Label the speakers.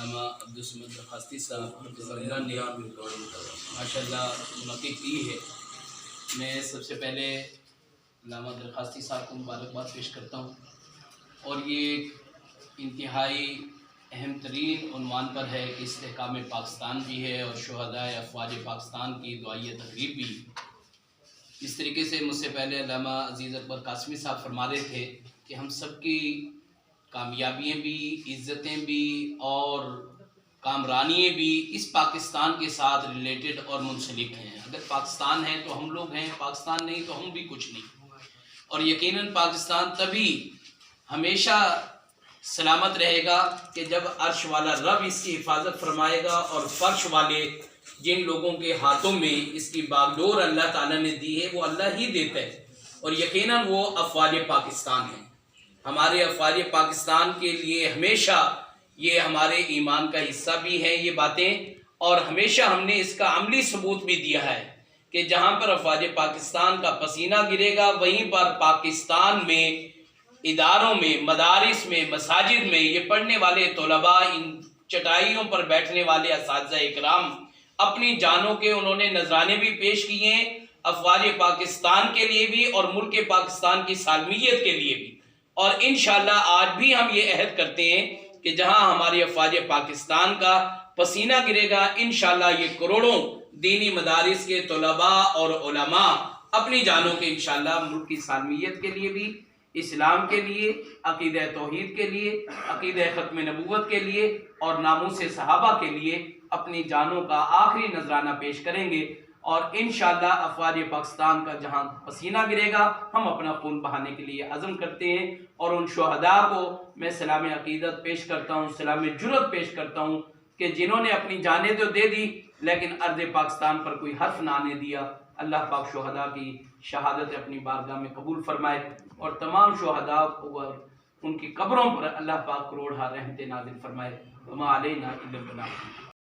Speaker 1: अल्लामा अब्दुल समद दरखास्ती साहब ने माशाअल्लाह मुनक़िद की है। मैं सबसे पहले अल्लामा दरखास्ती साहब को मुबारकबाद पेश करता हूँ और ये इंतहाई अहम तरीन उन्वान पर है कि इस्तेहकाम पाकिस्तान भी है और शुहदाए अफ़वाज पाकिस्तान की दुआई तकरीब भी। इस तरीके से मुझसे पहले अल्लामा अज़ीज़ अकबर कासमी साहब फरमा रहे थे कि हम सब की कामयाबियाँ भी, इज़्ज़तें भी और कामरानियाँ भी इस पाकिस्तान के साथ रिलेटेड और मुंसलिक हैं। अगर पाकिस्तान है तो हम लोग हैं, पाकिस्तान नहीं तो हम भी कुछ नहीं। और यकीनन पाकिस्तान तभी हमेशा सलामत रहेगा कि जब अर्श वाला रब इसकी हिफाजत फरमाएगा और फर्श वाले जिन लोगों के हाथों में इसकी बागडोर अल्लाह ताला ने दी है वो अल्लाह ही देता है और यकीनन वो अफ़वाज पाकिस्तान है। हमारे अफ़वाज पाकिस्तान के लिए हमेशा ये हमारे ईमान का हिस्सा भी है ये बातें, और हमेशा हमने इसका अमली सबूत भी दिया है कि जहाँ पर अफ़वाज पाकिस्तान का पसीना गिरेगा वहीं पर पाकिस्तान में इदारों में, मदारिस में, मसाजिद में ये पढ़ने वाले तलबा, इन चटाइयों पर बैठने वाले असातिज़ा इकराम अपनी जानों के उन्होंने नजराने भी पेश किए हैं अफ़वाज पाकिस्तान के लिए भी और मुल्क पाकिस्तान की सालमियत के लिए भी। और इंशाअल्लाह आज भी हम ये अहद करते हैं कि जहां हमारी अफ़वाज पाकिस्तान का पसीना गिरेगा इंशाअल्लाह ये करोड़ों दीनी मदारिस के तलबा और उलमा अपनी जानों के इंशाअल्लाह मुल्क की सालमियत के लिए भी, इस्लाम के लिए, अक़ीदा तौहीद के लिए, अक़ीदा ख़त्म नबूवत के लिए और नामूस सहाबा के लिए अपनी जानों का आखिरी नजराना पेश करेंगे। और इंशाअल्लाह अफ़वाज पाकिस्तान का जहां पसीना गिरेगा हम अपना खून बहाने के लिए अज़म करते हैं और उन शुहदा को मैं सलाम अक़ीदत पेश करता हूँ, सलाम जुरत पेश करता हूँ कि जिन्होंने अपनी जानें तो दे दी लेकिन अर्ज़ पाकिस्तान पर कोई हर्फ ना आने दिया। अल्लाह पाक शुहदा की शहादत अपनी बारगाह में कबूल फरमाए और तमाम शुहदा को उनकी कब्रों पर अल्लाह पाक करोड़ रहमतें नाज़िल फरमाए। वमा अलैना इल्लल बलाग।